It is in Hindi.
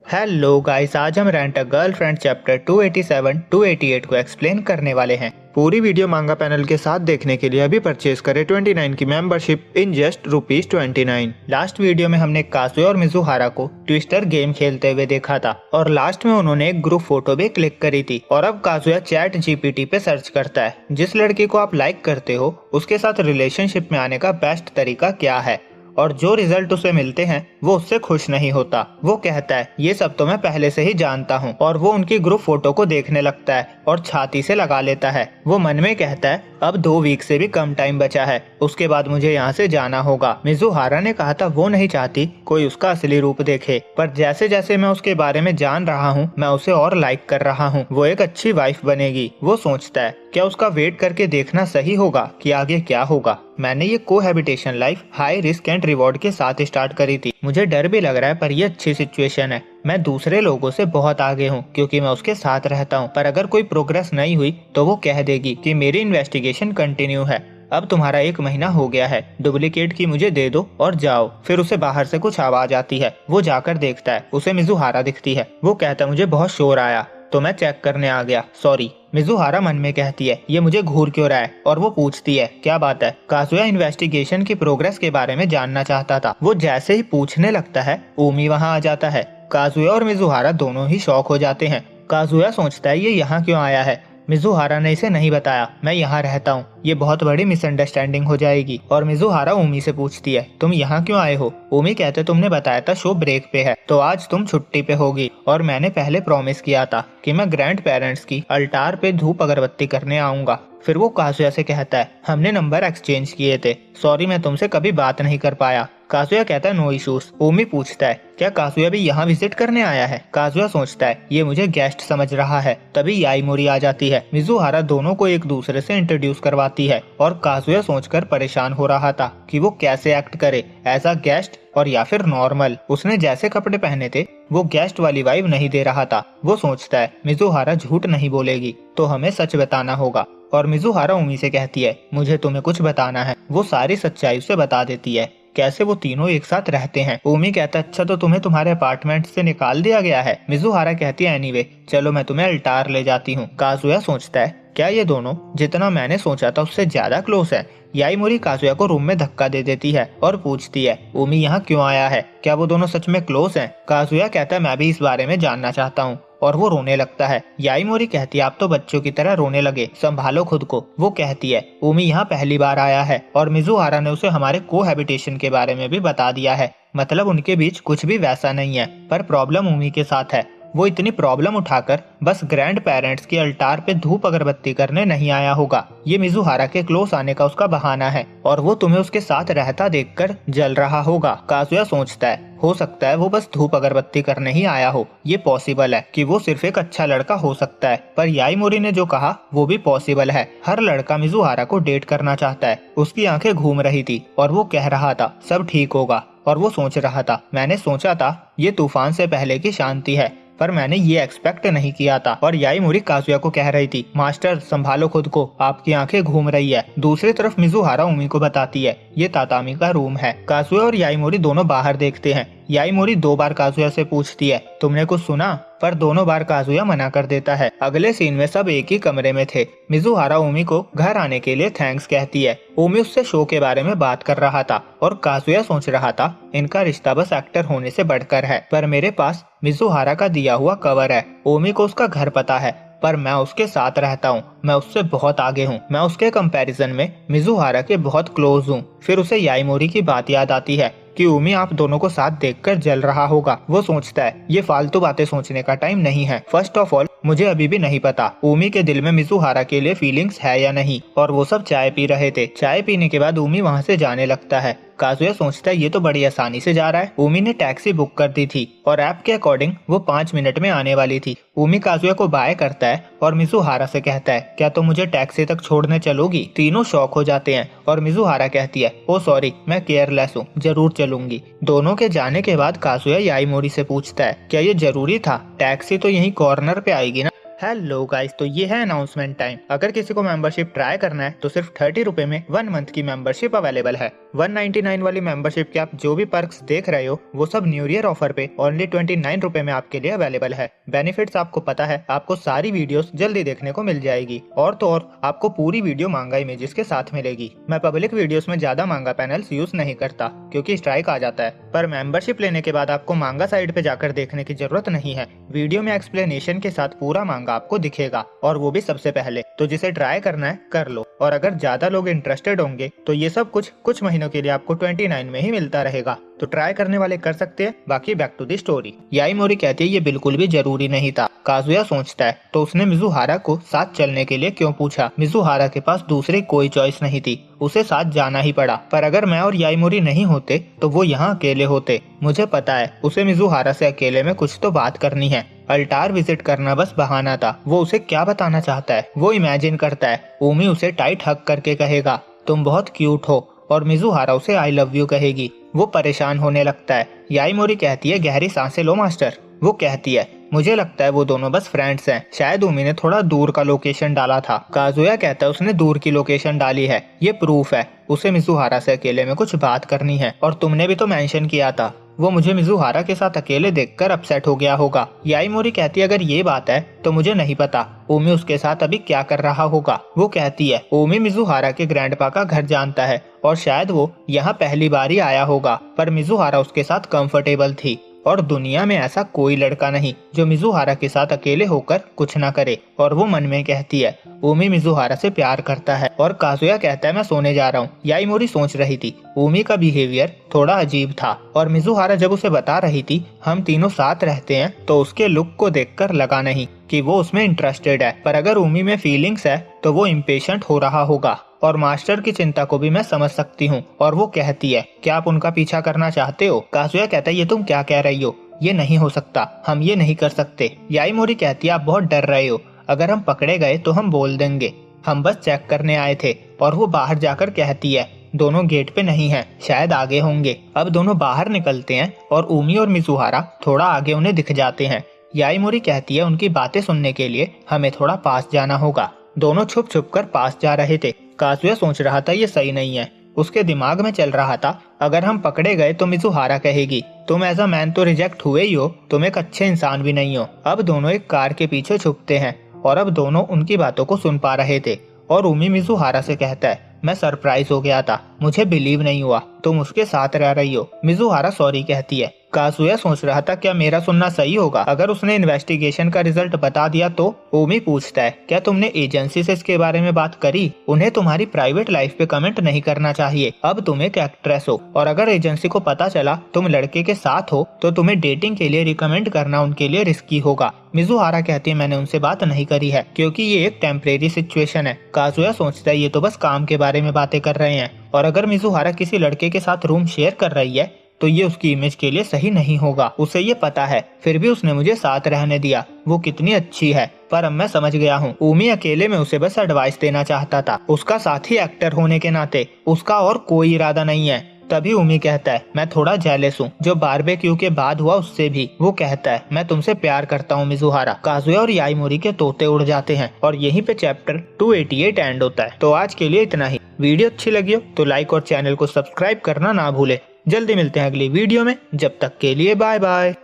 हेलो गाइस, आज हम रेंट अ गर्लफ्रेंड चैप्टर 287 288 को एक्सप्लेन करने वाले हैं। पूरी वीडियो मांगा पैनल के साथ देखने के लिए अभी परचेज करें 29 की membership in just ₹29। Last video में हमने काजुया और मिजुहारा को ट्विस्टर गेम खेलते हुए देखा था और लास्ट में उन्होंने एक ग्रुप फोटो भी क्लिक करी थी। और अब काजुया चैट जीपीटी पे सर्च करता है जिस लड़की को आप लाइक करते हो उसके साथ रिलेशनशिप में आने का बेस्ट तरीका क्या है, और जो रिजल्ट उसे मिलते हैं वो उससे खुश नहीं होता। वो कहता है ये सब तो मैं पहले से ही जानता हूँ, और वो उनकी ग्रुप फोटो को देखने लगता है और छाती से लगा लेता है। वो मन में कहता है अब 2 वीक से भी कम टाइम बचा है, उसके बाद मुझे यहाँ से जाना होगा। मिजुहारा ने कहा था वो नहीं चाहती कोई उसका असली रूप देखे, पर जैसे जैसे मैं उसके बारे में जान रहा हूँ मैं उसे और लाइक कर रहा हूँ। वो एक अच्छी वाइफ बनेगी। वो सोचता है क्या उसका वेट करके देखना सही होगा कि आगे क्या होगा। मैंने ये cohabitation life high risk and reward के साथ स्टार्ट करी थी। मुझे डर भी लग रहा है पर ये अच्छी सिचुएशन है। मैं दूसरे लोगों से बहुत आगे हूँ क्योंकि मैं उसके साथ रहता हूँ, पर अगर कोई प्रोग्रेस नहीं हुई तो वो कह देगी कि मेरी इन्वेस्टिगेशन कंटिन्यू है। अब तुम्हारा 1 महीना हो गया है, डुप्लीकेट की मुझे दे दो और जाओ। फिर उसे बाहर से कुछ आवाज आती है। वो जाकर देखता है, उसे मिजुहारा दिखती है। वो कहता है मुझे बहुत शोर आया तो मैं चेक करने आ गया, सॉरी। मिजुहारा मन में कहती है ये मुझे घूर क्यों रहा है, और वो पूछती है क्या बात है। काजुया इन्वेस्टिगेशन की प्रोग्रेस के बारे में जानना चाहता था। वो जैसे ही पूछने लगता है ओमी वहाँ आ जाता है। काजुया और मिजुहारा दोनों ही शॉक हो जाते हैं। काजुया सोचता है ये यहाँ क्यों आया है। मिजुहारा ने इसे नहीं बताया मैं यहाँ रहता हूँ, ये बहुत बड़ी मिसअंडरस्टैंडिंग हो जाएगी। और मिजुहारा ओमी से पूछती है तुम यहाँ क्यों आए हो। ओमी कहते तुमने बताया था शो ब्रेक पे है तो आज तुम छुट्टी पे होगी, और मैंने पहले प्रॉमिस किया था कि मैं ग्रैंड पेरेंट्स की अल्टार पे धूप अगरबत्ती करने आऊंगा। फिर वो काजुया से कहता है हमने नंबर एक्सचेंज किए थे, सॉरी मैं तुमसे कभी बात नहीं कर पाया। काजुया कहता है नो इशूज। ओमी पूछता है क्या काजुया भी यहाँ विजिट करने आया है। काजुया सोचता है ये मुझे गेस्ट समझ रहा है। तभी याईमोरी आ जाती है। मिजुहारा दोनों को एक दूसरे से इंट्रोड्यूस करवाती है और काजुया सोचकर परेशान हो रहा था कि वो कैसे एक्ट करे, एज अ गेस्ट और या फिर नॉर्मल। उसने जैसे कपड़े पहने थे वो गेस्ट वाली वाइब नहीं दे रहा था। वो सोचता है मिजुहारा झूठ नहीं बोलेगी तो हमें सच बताना होगा। और मिजुहारा ओमी से कहती है मुझे तुम्हें कुछ बताना है। वो सारी सच्चाई उसे बता देती है कैसे वो तीनों एक साथ रहते हैं। ओमी कहता है अच्छा तो तुम्हें तुम्हारे अपार्टमेंट से निकाल दिया गया है। मिजुहारा कहती है एनीवे चलो मैं तुम्हें अल्टार ले जाती हूँ। काजुया सोचता है क्या ये दोनों जितना मैंने सोचा था उससे ज्यादा क्लोज है। याईमोरी काजुया को रूम में धक्का दे देती है और पूछती है ओमी यहाँ क्यों आया है, क्या वो दोनों सच में क्लोज हैं। काजुया कहता है मैं भी इस बारे में जानना चाहता हूँ, और वो रोने लगता है। याईमोरी कहती है आप तो बच्चों की तरह रोने लगे, संभालो खुद को। वो कहती है ओमी यहाँ पहली बार आया है और मिजुहारा ने उसे हमारे कोहैबिटेशन के बारे में भी बता दिया है, मतलब उनके बीच कुछ भी वैसा नहीं है। पर प्रॉब्लम ओमी के साथ है। वो इतनी प्रॉब्लम उठाकर बस ग्रैंड पेरेंट्स के अल्टार पे धूप अगरबत्ती करने नहीं आया होगा। ये मिजुहारा के क्लोज आने का उसका बहाना है और वो तुम्हें उसके साथ रहता देखकर जल रहा होगा। काजुया सोचता है हो सकता है वो बस धूप अगरबत्ती करने ही आया हो। ये पॉसिबल है कि वो सिर्फ एक अच्छा लड़का हो सकता है। पर याईमोरी ने जो कहा वो भी पॉसिबल है। हर लड़का मिजुहारा को डेट करना चाहता है। उसकी आंखें घूम रही थी और वो कह रहा था सब ठीक होगा। और वो सोच रहा था मैंने सोचा था ये तूफान से पहले की शांति है, पर मैंने ये एक्सपेक्ट नहीं किया था। और याईमोरी काजुया को कह रही थी मास्टर संभालो खुद को, आपकी आंखें घूम रही है। दूसरी तरफ मिजुहारा ओमी को बताती है ये तातामी का रूम है। काजुया और याईमोरी दोनों बाहर देखते हैं। याईमोरी 2 बार काजुया से पूछती है तुमने कुछ सुना, पर दोनों बार काजुया मना कर देता है। अगले सीन में सब एक ही कमरे में थे। मिजुहारा ओमी को घर आने के लिए थैंक्स कहती है। ओमी उससे शो के बारे में बात कर रहा था और काजुया सोच रहा था इनका रिश्ता बस एक्टर होने से बढ़कर है। पर मेरे पास मिजुहारा का दिया हुआ कवर है। ओमी को उसका घर पता है, पर मैं उसके साथ रहता हूँ, मैं उससे बहुत आगे हूँ। मैं उसके कंपैरिजन में मिजुहारा के बहुत क्लोज हूँ। फिर उसे याईमोरी की बात याद आती है कि ओमी आप दोनों को साथ देखकर जल रहा होगा। वो सोचता है ये फालतू बातें सोचने का टाइम नहीं है। फर्स्ट ऑफ ऑल मुझे अभी भी नहीं पता ओमी के दिल में मिजुहारा के लिए फीलिंग्स है या नहीं। और वो सब चाय पी रहे थे। चाय पीने के बाद ओमी वहाँ से जाने लगता है। काजुया सोचता है ये तो बड़ी आसानी से जा रहा है। ओमी ने टैक्सी बुक कर दी थी और ऐप के अकॉर्डिंग वो 5 मिनट में आने वाली थी। ओमी काजुया को बाय करता है और मिजुहारा से कहता है क्या तुम मुझे टैक्सी तक छोड़ने चलोगी। तीनों शॉक हो जाते हैं और मिजुहारा कहती है ओ सॉरी मैं केयरलेस हूँ, जरूर चलूंगी। दोनों के जाने के बाद काजुया याईमोरी से पूछता है क्या ये जरूरी था, टैक्सी तो यही कॉर्नर पे आएगी ना। हेलो गाइस, तो ये है अनाउंसमेंट टाइम। अगर किसी को मेंबरशिप ट्राई करना है तो सिर्फ ₹30 में 1 मंथ की मेंबरशिप अवेलेबल है। 199 वाली मेंबरशिप के आप जो भी पर्क्स देख रहे हो वो सब न्यू ईयर ऑफर पे ओनली 29 रुपए में आपके लिए अवेलेबल है। बेनिफिट्स आपको पता है, आपको सारी वीडियोस जल्दी देखने को मिल जाएगी और तो और आपको पूरी वीडियो मांगा इमेजेस के साथ मिलेगी। मैं पब्लिक वीडियोस में ज्यादा मांगा पैनल्स यूज नहीं करता क्योंकि स्ट्राइक आ जाता है, पर मेंबरशिप लेने के बाद आपको मांगा साइड पे जाकर देखने की जरूरत नहीं है। वीडियो में एक्सप्लेनेशन के साथ पूरा मांगा आपको दिखेगा और वो भी सबसे पहले। तो जिसे ट्राई करना है कर लो, और अगर ज्यादा लोग इंटरेस्टेड होंगे तो ये सब कुछ महीनों के लिए आपको 29 में ही मिलता रहेगा। तो ट्राई करने वाले कर सकते हैं। बाकी बैक टू द स्टोरी। याईमोरी कहती है ये बिल्कुल भी जरूरी नहीं था। काजुया सोचता है तो उसने मिजुहारा को साथ चलने के लिए क्यों पूछा। मिजुहारा के पास दूसरी कोई चॉइस नहीं थी, उसे साथ जाना ही पड़ा। पर अगर मैं और याईमोरी नहीं होते तो वो यहाँ अकेले होते। मुझे पता है उसे मिजुहारा से अकेले में कुछ तो बात करनी है। अल्टार विजिट करना बस बहाना था। वो उसे क्या बताना चाहता है वो इमेजिन करता है। ऊमी उसे टाइट हग करके कहेगा तुम बहुत क्यूट हो, और मिजुहारा उसे आई लव यू कहेगी। वो परेशान होने लगता है। याईमोरी कहती है गहरी सांसें लो मास्टर। वो कहती है मुझे लगता है वो दोनों बस फ्रेंड्स हैं। शायद ऊमी ने थोड़ा दूर का लोकेशन डाला था। काजुया कहता है उसने दूर की लोकेशन डाली है, ये प्रूफ है। उसे मिजुहारा से अकेले में कुछ बात करनी है, और तुमने भी तो मेंशन किया था वो मुझे मिजुहारा के साथ अकेले देखकर अपसेट हो गया होगा। याईमोरी कहती है अगर ये बात है तो मुझे नहीं पता ओमी उसके साथ अभी क्या कर रहा होगा। वो कहती है ओमी मिजुहारा के ग्रैंडपा का घर जानता है और शायद वो यहाँ पहली बार ही आया होगा, पर मिजुहारा उसके साथ कंफर्टेबल थी और दुनिया में ऐसा कोई लड़का नहीं जो मिजुहारा के साथ अकेले होकर कुछ ना करे। और वो मन में कहती है ओमी मिजुहारा से प्यार करता है। और काजुया कहता है मैं सोने जा रहा हूँ। याईमोरी सोच रही थी ओमी का बिहेवियर थोड़ा अजीब था, और मिजुहारा जब उसे बता रही थी हम तीनों साथ रहते हैं तो उसके लुक को देखकर लगा नहीं कि वो उसमें इंटरेस्टेड है। पर अगर ओमी में फीलिंग्स है तो वो इम्पेशेंट हो रहा होगा, और मास्टर की चिंता को भी मैं समझ सकती हूँ। और वो कहती है क्या आप उनका पीछा करना चाहते हो। काजुया कहता है ये तुम क्या कह रही हो, ये नहीं हो सकता, हम ये नहीं कर सकते। याईमोरी कहती है आप बहुत डर रहे हो, अगर हम पकड़े गए तो हम बोल देंगे हम बस चेक करने आए थे। और वो बाहर जाकर कहती है दोनों गेट पे नहीं है, शायद आगे होंगे। अब दोनों बाहर निकलते हैं और ऊमी और मिजुहारा थोड़ा आगे उन्हें दिख जाते हैं। याईमोरी कहती है उनकी बातें सुनने के लिए हमें थोड़ा पास जाना होगा। दोनों छुप छुप कर पास जा रहे थे। काजुया सोच रहा था ये सही नहीं है। उसके दिमाग में चल रहा था अगर हम पकड़े गए तो मिजुहारा कहेगी तुम एज अ मैन तो रिजेक्ट हुए ही हो, तुम एक अच्छे इंसान भी नहीं हो। अब दोनों एक कार के पीछे छुपते हैं और अब दोनों उनकी बातों को सुन पा रहे थे। और ऊमी मिजुहारा से कहता है मैं सरप्राइज हो गया था, मुझे बिलीव नहीं हुआ तुम उसके साथ रह रही हो। मिजुहारा सॉरी कहती है। काजुया सोच रहा था क्या मेरा सुनना सही होगा, अगर उसने इन्वेस्टिगेशन का रिजल्ट बता दिया तो। ओमी पूछता है क्या तुमने एजेंसी से इसके बारे में बात करी, उन्हें तुम्हारी प्राइवेट लाइफ पे कमेंट नहीं करना चाहिए। अब तुम एक एक्ट्रेस हो और अगर एजेंसी को पता चला तुम लड़के के साथ हो तो तुम्हें डेटिंग के लिए रिकमेंड करना उनके लिए रिस्की होगा। मिजुहारा कहती है मैंने उनसे बात नहीं करी है क्योंकि ये एक टेम्परेरी सिचुएशन है। काजुया सोचता है ये तो बस काम के बारे में बातें कर रहे हैं, और अगर मिजुहारा किसी लड़के के साथ रूम शेयर कर रही है तो ये उसकी इमेज के लिए सही नहीं होगा। उसे ये पता है, फिर भी उसने मुझे साथ रहने दिया, वो कितनी अच्छी है। पर अब मैं समझ गया हूँ ऊमी अकेले में उसे बस एडवाइस देना चाहता था, उसका साथी एक्टर होने के नाते उसका और कोई इरादा नहीं है। तभी ऊमी कहता है मैं थोड़ा जेलस हूँ जो बारबेक्यू के बाद हुआ उससे भी। वो कहता है मैं तुमसे प्यार करता हूँ मिजुहारा। काजुया और याईमोरी के तोते उड़ जाते हैं और यहीं पे चैप्टर 288 एंड होता है। तो आज के लिए इतना ही। वीडियो अच्छी लगी हो तो लाइक और चैनल को सब्सक्राइब करना ना भूले। जल्दी मिलते हैं अगली वीडियो में, जब तक के लिए बाय बाय।